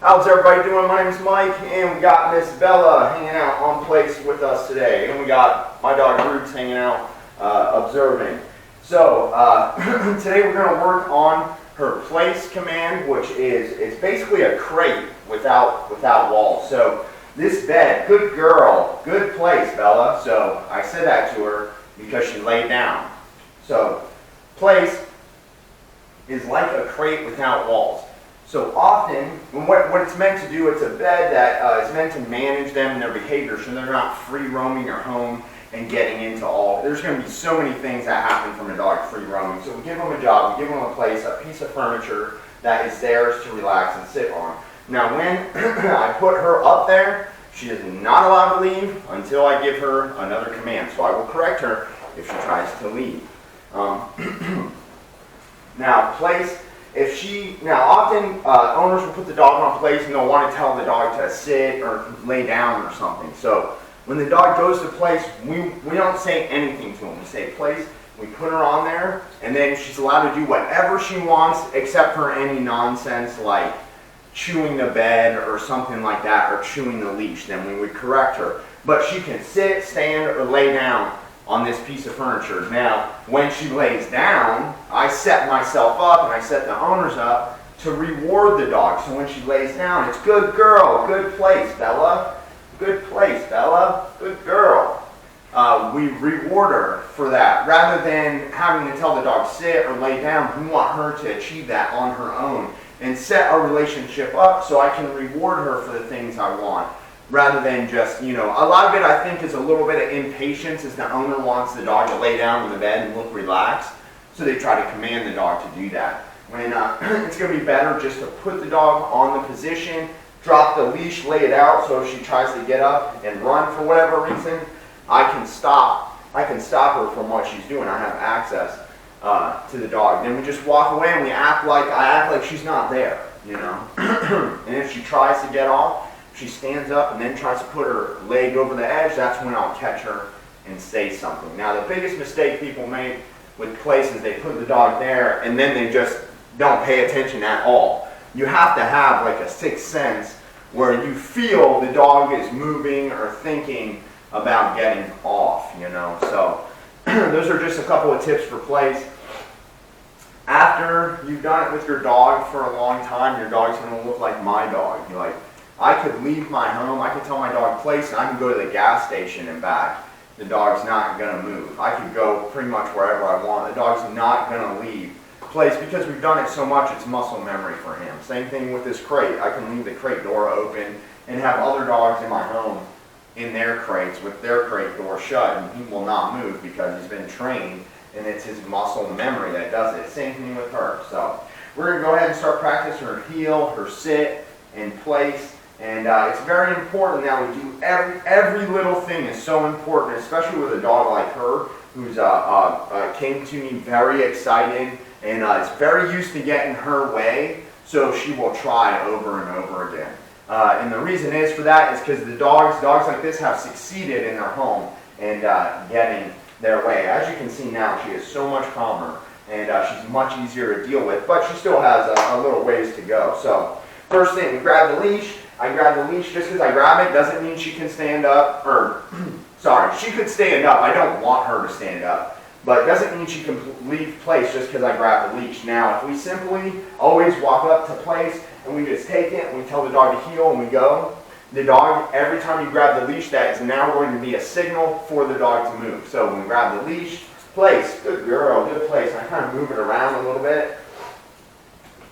How's everybody doing? My name's Mike, and we got Miss Bella hanging out on place with us today, and we got my dog Roots hanging out, observing. So today we're going to work on her place command, which is it's basically a crate without walls. So this bed, good girl, good place, Bella. So I said that to her because she laid down. So place is like a crate without walls. So often, what it's meant to do, it's a bed that is meant to manage them and their behavior so they're not free roaming your home and getting into all. There's going to be so many things that happen from a dog free roaming. So we give them a job, we give them a place, a piece of furniture that is theirs to relax and sit on. Now when I put her up there, she is not allowed to leave until I give her another command. So I will correct her if she tries to leave. Now place. Now often owners will put the dog on place and they'll want to tell the dog to sit or lay down or something. So when the dog goes to place, we don't say anything to him. We say place, we put her on there, and then she's allowed to do whatever she wants except for any nonsense like chewing the bed or something like that, or chewing the leash. Then we would correct her. But she can sit, stand, or lay down on this piece of furniture. Now, when she lays down, I set myself up and I set the owners up to reward the dog. So when she lays down, it's good girl, good place, Bella. Good place, Bella. Good girl. We reward her for that. Rather than having to tell the dog sit or lay down, we want her to achieve that on her own and set our relationship up so I can reward her for the things I want. Rather than just, a lot of it I think is a little bit of impatience as the owner wants the dog to lay down on the bed and look relaxed. So they try to command the dog to do that. When it's going to be better just to put the dog on the position, drop the leash, lay it out, so if she tries to get up and run for whatever reason, I can stop her from what she's doing. I have access to the dog. Then we just walk away and I act like she's not there, And if she tries to get off, she stands up and then tries to put her leg over the edge, that's when I'll catch her and say something. Now the biggest mistake people make with place is they put the dog there and then they just don't pay attention at all. You have to have like a sixth sense where you feel the dog is moving or thinking about getting off, So those are just a couple of tips for place. After you've done it with your dog for a long time, your dog's going to look like my dog. I could leave my home, I could tell my dog place, and I can go to the gas station and back. The dog's not going to move. I could go pretty much wherever I want. The dog's not going to leave place because we've done it so much, it's muscle memory for him. Same thing with this crate. I can leave the crate door open and have other dogs in my home in their crates with their crate door shut, and he will not move because he's been trained, and it's his muscle memory that does it. Same thing with her. So we're going to go ahead and start practicing her heel, her sit, and place. And it's very important that we do every little thing is so important, especially with a dog like her who's came to me very excited and is very used to getting her way, so she will try over and over again. And the reason is for that is because the dogs like this have succeeded in their home and getting their way. As you can see now, she is so much calmer and she's much easier to deal with, but she still has a little ways to go. So first thing, we grab the leash. I grab the leash. Just because I grab it doesn't mean she can stand up, sorry, she could stand up. I don't want her to stand up, but it doesn't mean she can leave place just because I grab the leash. Now, if we simply always walk up to place and we just take it and we tell the dog to heel and we go, the dog, every time you grab the leash, that is now going to be a signal for the dog to move. So when we grab the leash, place, good girl, good place, and I kind of move it around a little bit.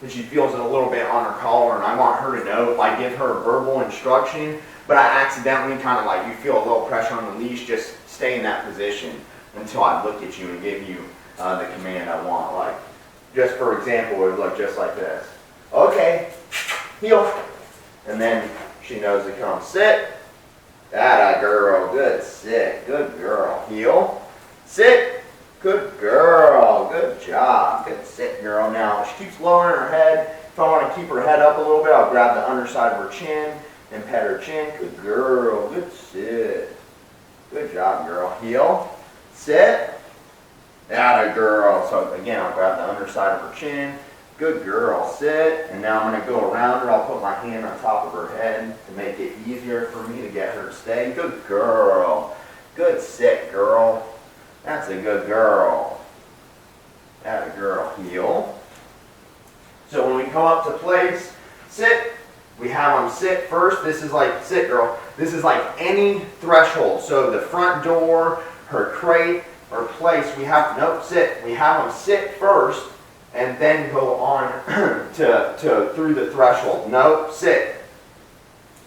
And she feels it a little bit on her collar, and I want her to know if I give her verbal instruction, but I accidentally kind of like, you feel a little pressure on the leash, just stay in that position until I look at you and give you the command I want. Like, just for example, it would look just like this. Okay, heel. And then she knows to come sit. That girl, good sit, good girl. Heel, sit. Good girl, good job, good sit girl. Now she keeps lowering her head. If I want to keep her head up a little bit, I'll grab the underside of her chin and pet her chin. Good girl, good sit. Good job, girl. Heel, sit. That girl. So again, I'll grab the underside of her chin Good girl, sit. And now I'm going to go around her. I'll put my hand on top of her head to make it easier for me to get her to stay. Good girl. Good sit, girl. That's a good girl. That a girl. Heel. So when we come up to place, sit, we have them sit first. This is like, sit girl, this is like any threshold. So the front door, her crate, or place, we have, nope, sit. We have them sit first and then go on through the threshold. Nope, sit.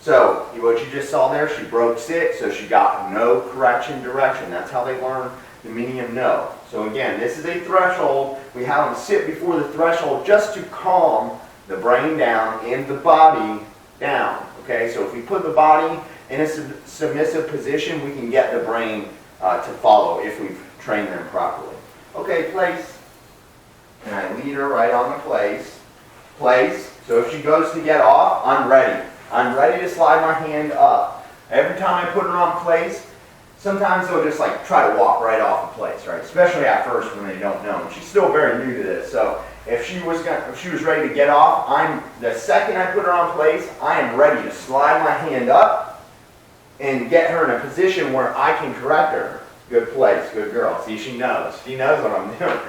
So what you just saw there, she broke sit, so she got no correction direction. That's how they learn the meaning of no. So again, this is a threshold. We have them sit before the threshold just to calm the brain down and the body down. Okay, so if we put the body in a submissive position, we can get the brain to follow if we've trained them properly. Okay, place. And I lead her right on the place. Place. So if she goes to get off, I'm ready. I'm ready to slide my hand up. Every time I put her on place, sometimes they'll just like try to walk right off the place, right? Especially at first when they don't know. And she's still very new to this. So if she was ready to get off, the second I put her on place, I am ready to slide my hand up and get her in a position where I can correct her. Good place, good girl. See, she knows. She knows what I'm doing.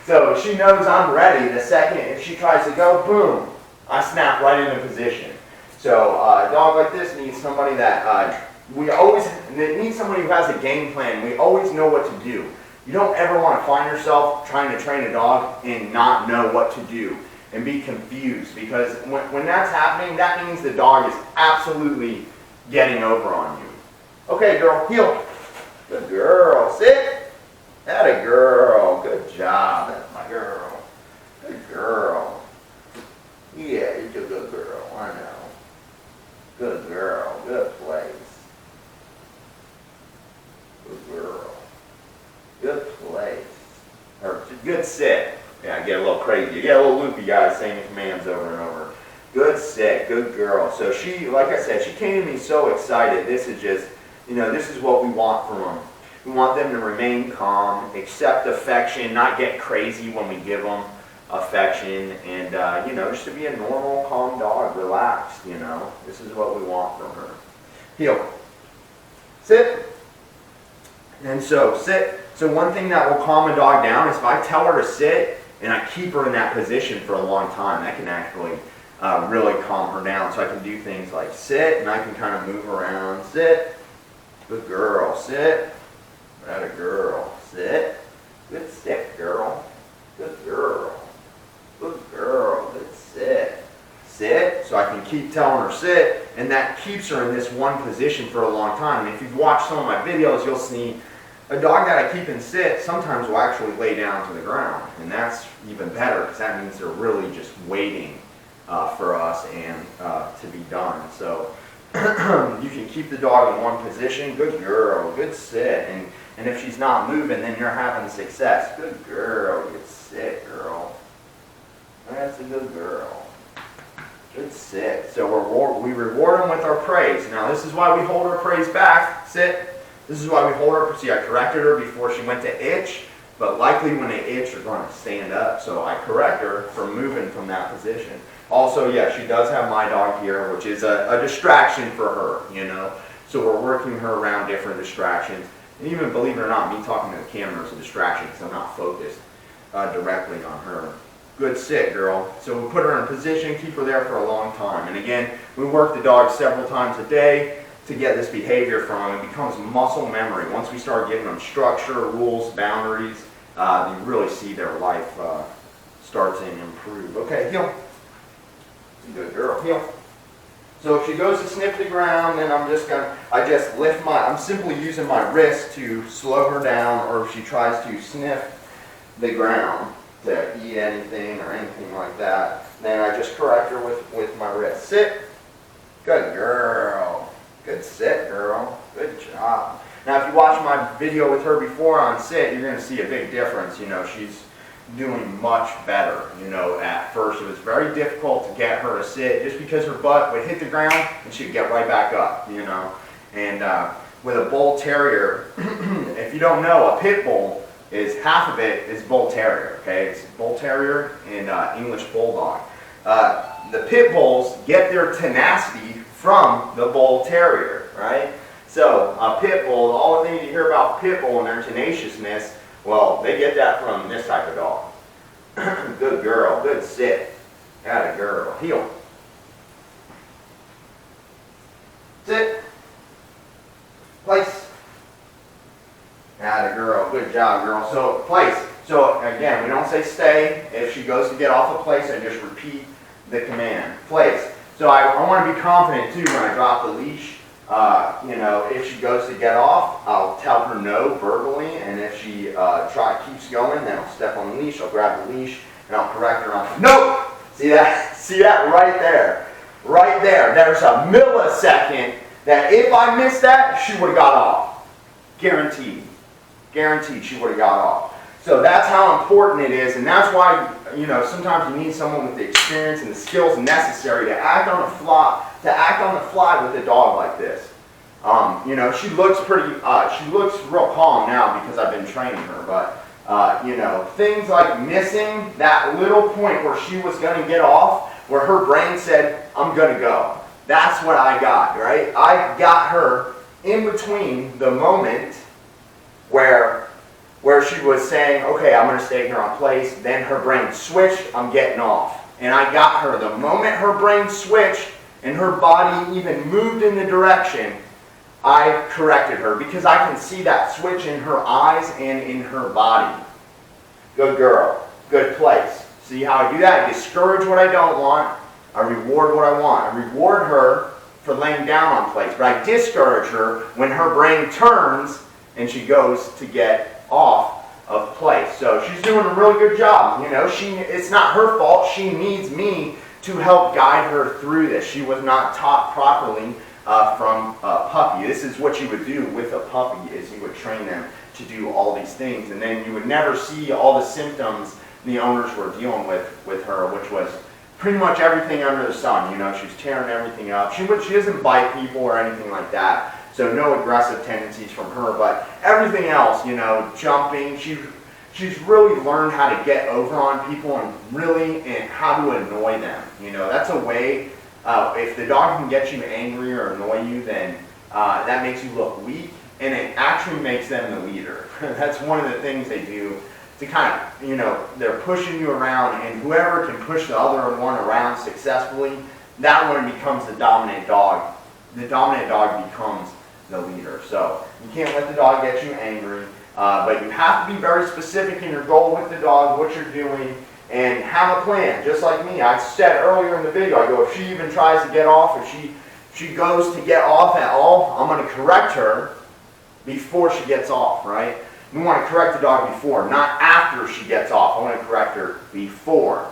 So she knows I'm ready. The second, if she tries to go, boom, I snap right into position. So a dog like this needs somebody that needs somebody who has a game plan. We always know what to do. You don't ever want to find yourself trying to train a dog and not know what to do and be confused, because when that's happening, that means the dog is absolutely getting over on you. Okay, girl, heel. Good girl. Sit. That a girl. Good job. That's my girl. Good girl. Yeah, you're a good girl. I know. Good girl. Good place. Good girl. Good place. Or good sit. Yeah, I get a little crazy. You get a little loopy, guys, saying the commands over and over. Good sit. Good girl. So she, like I said, she came to me so excited. This is just, this is what we want from them. We want them to remain calm, accept affection, not get crazy when we give them affection, and, just to be a normal, calm dog, relaxed, This is what we want from her. Heel. Sit. And so, sit. So one thing that will calm a dog down is if I tell her to sit and I keep her in that position for a long time, that can actually really calm her down. So I can do things like sit, and I can kind of move around. Sit. Good girl. Sit. That a girl. Sit. Good sit, girl. Good girl. Good girl. Good sit. Sit. So I can keep telling her sit, and that keeps her in this one position for a long time. And if you've watched some of my videos, you'll see a dog that I keep in sit sometimes will actually lay down to the ground. And that's even better, because that means they're really just waiting for us and to be done. So you can keep the dog in one position. Good girl. Good sit. And if she's not moving, then you're having success. Good girl. Good sit, girl. That's a good girl. Good sit. So we reward them with our praise. Now this is why we hold our praise back. Sit. This is why we hold her. See, I corrected her before she went to itch, but likely when they itch, they're going to stand up. So I correct her from moving from that position. Also, yeah, she does have my dog here, which is a distraction for her, So we're working her around different distractions. And even, believe it or not, me talking to the camera is a distraction because I'm not focused directly on her. Good sit, girl. So we put her in position, keep her there for a long time. And again, we work the dog several times a day to get this behavior from them. It becomes muscle memory. Once we start giving them structure, rules, boundaries, you really see their life start to improve. Okay, heel. Good girl, heel. So if she goes to sniff the ground, then I'm simply using my wrist to slow her down, or if she tries to sniff the ground to eat anything or anything like that, then I just correct her with my wrist. Sit. Good girl. Good sit, girl. Good job. Now, if you watch my video with her before on sit, you're going to see a big difference. She's doing much better. At first it was very difficult to get her to sit just because her butt would hit the ground and she'd get right back up, And with a bull terrier, if you don't know, a pit bull is half of it is Bull Terrier, okay? It's Bull Terrier and English Bulldog. The pit bulls get their tenacity from the Bull Terrier, right? So a pit bull, all the things you hear about pit bull and their tenaciousness, well, they get that from this type of dog. Good girl, good sit. Atta girl, heel. Sit. Place. Atta girl, good job, girl. So place. So again, we don't say stay. If she goes to get off a place, I just repeat the command. Place. So I want to be confident too when I drop the leash. You know, if she goes to get off, I'll tell her no verbally, and if she keeps going, then I'll step on the leash. I'll grab the leash and I'll correct her on. No. See that? See that right there? Right there. There's a millisecond that if I missed that, she would have got off. Guaranteed. Guaranteed she would have got off. So that's how important it is, and that's why, you know, sometimes you need someone with the experience and the skills necessary to act on the fly with a dog like this. You know, she looks real calm now because I've been training her, but you know, things like missing that little point where she was going to get off, where her brain said, I'm going to go. That's what I got, right? I got her in between the moment where she was saying, okay, I'm going to stay here on place, then her brain switched, I'm getting off. And I got her the moment her brain switched and her body even moved in the direction, I corrected her because I can see that switch in her eyes and in her body. Good girl. Good place. See how I do that? I discourage what I don't want. I reward what I want. I reward her for laying down on place, but I discourage her when her brain turns and she goes to get off of place. So she's doing a really good job. You know, it's not her fault. She needs me to help guide her through this. She was not taught properly from a puppy. This is what you would do with a puppy, is you would train them to do all these things, and then you would never see all the symptoms the owners were dealing with her, which was pretty much everything under the sun. You know, she's tearing everything up. She doesn't bite people or anything like that, so no aggressive tendencies from her, but everything else, you know, jumping, she's really learned how to get over on people and how to annoy them. You know, that's a way, if the dog can get you angry or annoy you, then that makes you look weak, and it actually makes them the leader. That's one of the things they do to kind of, you know, they're pushing you around, and whoever can push the other one around successfully, that one becomes the dominant dog. The dominant dog becomes the leader. So you can't let the dog get you angry, but you have to be very specific in your goal with the dog, what you're doing, and have a plan. Just like me, I said earlier in the video, I go, if she even tries to get off, if she goes to get off at all, I'm going to correct her before she gets off, right? We want to correct the dog before, not after she gets off. I want to correct her before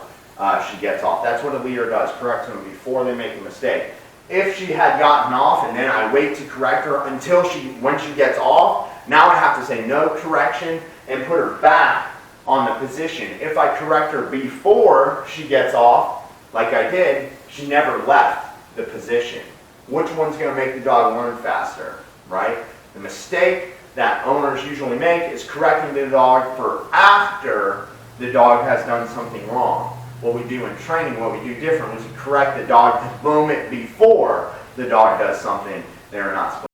she gets off. That's what a leader does, correct them before they make a mistake. If she had gotten off and then I wait to correct her until when she gets off, now I have to say no correction and put her back on the position. If I correct her before she gets off, like I did, she never left the position. Which one's going to make the dog learn faster, right? The mistake that owners usually make is correcting the dog for after the dog has done something wrong. What we do in training, what we do different, is we correct the dog the moment before the dog does something they're not supposed to.